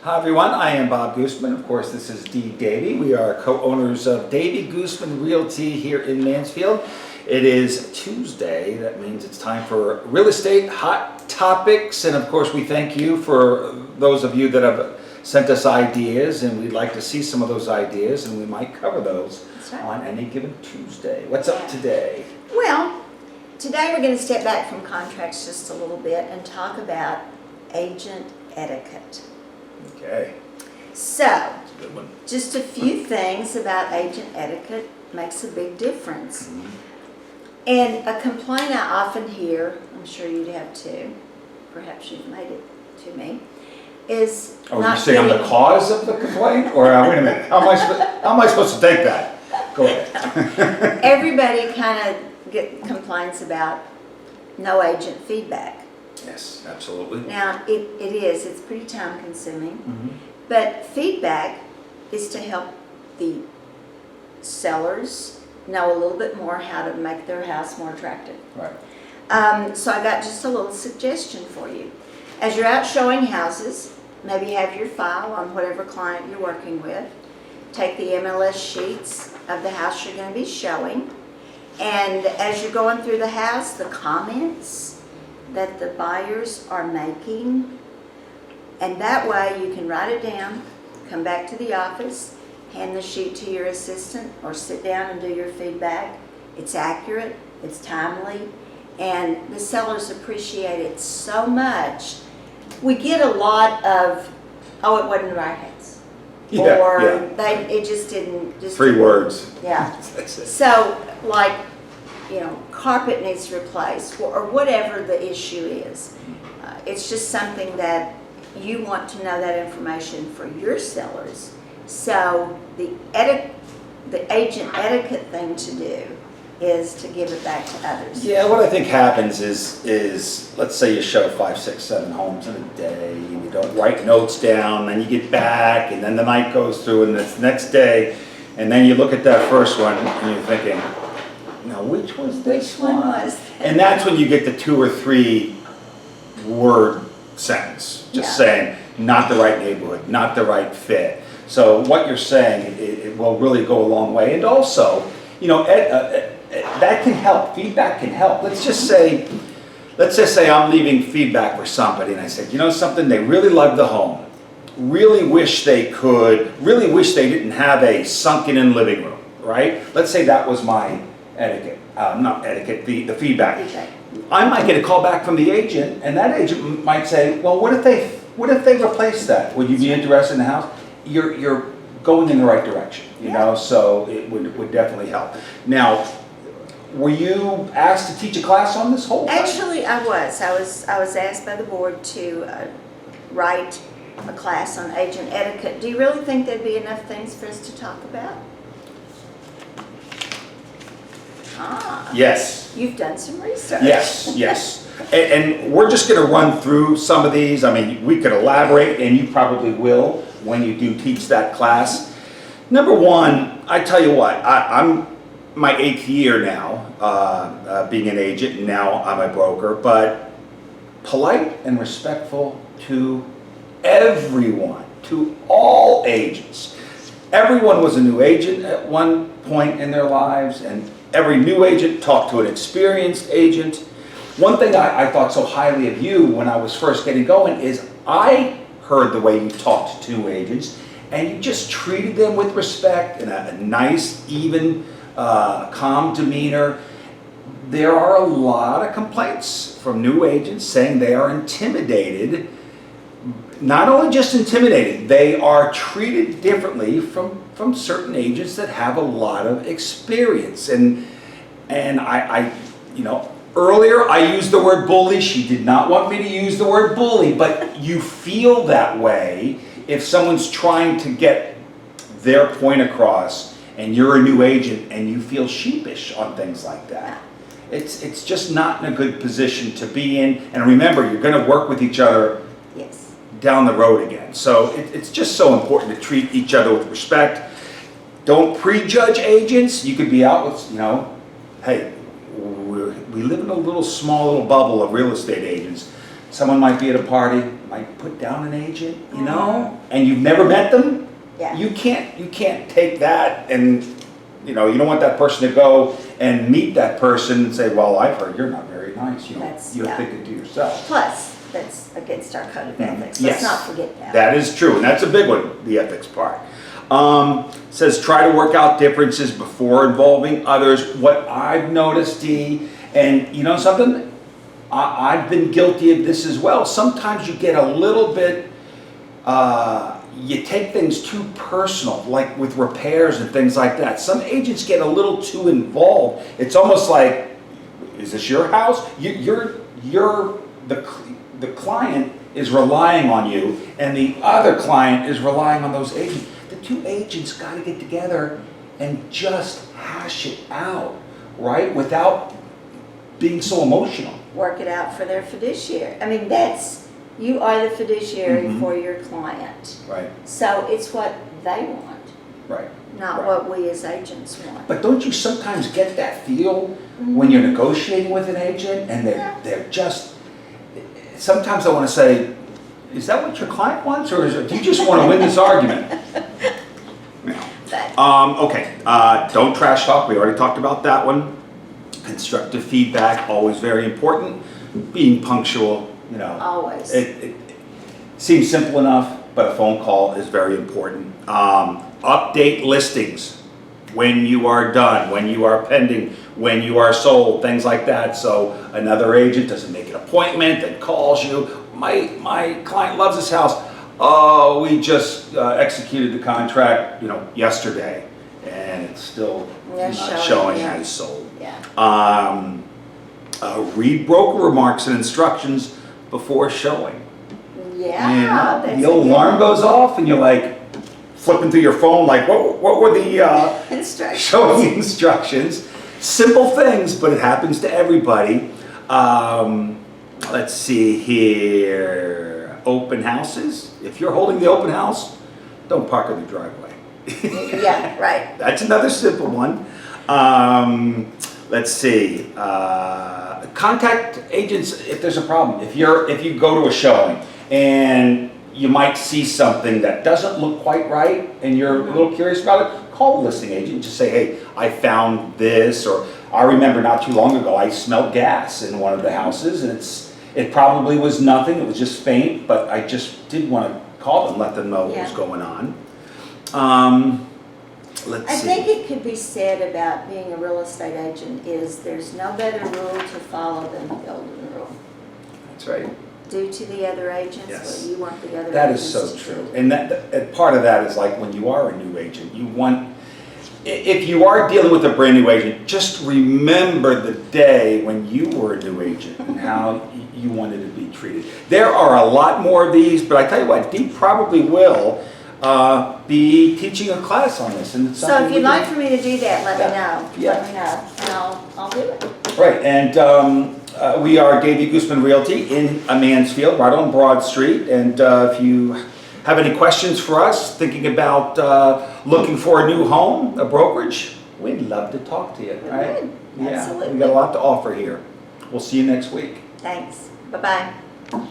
Hi everyone, I am Bob Goosmann. Of course, this is Davey. We are co-owners of Davey Goosmann Realty here in Mansfield. It is Tuesday. That means it's time for real estate hot topics. And of course, we thank you for those of you that have sent us ideas, and we'd like to see some of those ideas, and we might cover those on any given Tuesday. What's up today? Well, today we're going to step back from contracts just a little bit and talk about agent etiquette. Okay. So, That's a good one. just a few things about agent etiquette makes a big difference. And a complaint I often hear, I'm sure you'd have too, perhaps you've made it to me, is Oh, not you say I'm the getting- cause of the complaint? Or wait a minute, how am I supposed to take that? Go ahead. Everybody kind of complains about no agent feedback. Yes, absolutely. Now, it's pretty time consuming, Mhm. but feedback is to help the sellers know a little bit more how to make their house more attractive. Right. So I got just a little suggestion for you. As you're out showing houses, maybe have your file on whatever client you're working with. Take the MLS sheets of the house you're going to be showing. And as you're going through the house, the comments that the buyers are making, and that way you can write it down, come back to the office, hand the sheet to your assistant, or sit down and do your feedback. It's accurate, it's timely, and the sellers appreciate it so much. We get a lot of, oh, it wasn't the right house. Or it just didn't. Just 3 words. Yeah. That's it. So, like, carpet needs replaced, or whatever the issue is. It's just something that you want to know that information for your sellers. So the agent etiquette thing to do is to give it back to others. Yeah, what I think happens is let's say you show 5, 6, 7 homes in a day, and you don't write notes down, and you get back, and then the night goes through, and it's the next day, and then you look at that first one, and you're thinking, now which was this Which one was that? And that's when you get the 2 or 3 word sentence, just saying, not the right neighborhood, not the right fit. So what you're saying, it will really go a long way. And also, that can help. Feedback can help. Let's just say I'm leaving feedback for somebody, and I said, you know something, they really love the home. Really wish they didn't have a sunken-in living room, right? Let's say that was my etiquette, not etiquette, the feedback. Okay. I might get a call back from the agent, and that agent might say, well, what if they replace that? Would you be interested in the house? You're going in the right direction, so it would definitely help. Now, were you asked to teach a class on this whole thing? Actually, I was asked by the board to write a class on agent etiquette. Do you really think there'd be enough things for us to talk about? Yes. You've done some research. Yes. And we're just going to run through some of these. I mean, we could elaborate, and you probably will when you do teach that class. Number one, I tell you what, I'm my 8th year now being an agent, and now I'm a broker, but polite and respectful to everyone, to all agents. Everyone was a new agent at one point in their lives, and every new agent talked to an experienced agent. One thing I thought so highly of you when I was first getting going is I heard the way you talked to new agents, and you just treated them with respect and a nice, even, calm demeanor. There are a lot of complaints from new agents saying they are intimidated. Not only just intimidated, they are treated differently from certain agents that have a lot of experience. And I earlier I used the word bully. She did not want me to use the word bully, but you feel that way if someone's trying to get their point across and you're a new agent and you feel sheepish on things like that. It's just not in a good position to be in. And remember, you're going to work with each other down the road again. So it's just so important to treat each other with respect. Don't prejudge agents. You could be out with, hey, we live in a small little bubble of real estate agents. someone might be at a party, might put down an agent, you know, and you've never met them. Yeah. You can't take that and, you know, you don't want that person to go and meet that person and say, well, I've heard you're not very nice. You know, you're thinking to yourself. Plus, that's against our code of ethics. Yes. Let's not forget that. That is true, and that's a big one, the ethics part. Says try to work out differences before involving others. What I've noticed, Dee, and you know something? I've been guilty of this as well. Sometimes you get a little bit, you take things too personal, like with repairs and things like that. Some agents get a little too involved. It's almost like, is this your house? The client is relying on you, and the other client is relying on those agents. The two agents got to get together and just hash it out, right? Without being so emotional. Work it out for their fiduciary. I mean, you are the fiduciary for your client. Right. So it's what they want, Right. not what we as agents want. But don't you sometimes get that feel when you're negotiating with an agent and they're just, sometimes I want to say, is that what your client wants, or do you just want to win this argument? Okay, don't trash talk, we already talked about that one. Constructive feedback, always very important. Being punctual, you know. Always. It seems simple enough, but a phone call is very important. Update listings when you are done, when you are pending, when you are sold, things like that. So another agent doesn't make an appointment and calls you. My client loves this house. Oh, we just executed the contract, you know, yesterday, and it's still not showing as sold. Yeah. Read broker remarks and instructions before showing. Yeah. And the alarm goes off, and you're like flipping through your phone, like what were the Instructions. showing instructions? Simple things, but it happens to everybody. Let's see here. Open houses. If you're holding the open house, don't park in the driveway. Yeah, right. That's another simple one. Let's see. Contact agents if there's a problem. If you go to a showing and you might see something that doesn't look quite right and you're a little curious about it, call the listing agent. Just say, hey, I found this, or I remember not too long ago I smelled gas in one of the houses, and it probably was nothing. It was just faint, but I just did want to call them, let them know what was going on. Let's see. I think it could be said about being a real estate agent is there's no better rule to follow than the golden rule. That's right. Due to the other agents, Yes. what you want the other That agents is so to true. do. And part of that is like when you are a new agent, you want, if you are dealing with a brand new agent, just remember the day when you were a new agent and how you wanted to be treated. There are a lot more of these, but I tell you what, Dee probably will be teaching a class on this. And it's So something if you'd we like can- for me to do that, let me know. Yeah. Let me know, and I'll do it. Right, and we are Davey Goosmann Realty in Mansfield, right on Broad Street. And if you have any questions for us, thinking about looking for a new home, a brokerage, we'd love to talk to you, right? would. Yeah, Absolutely. we got a lot to offer here. We'll see you next week. Thanks. Bye-bye.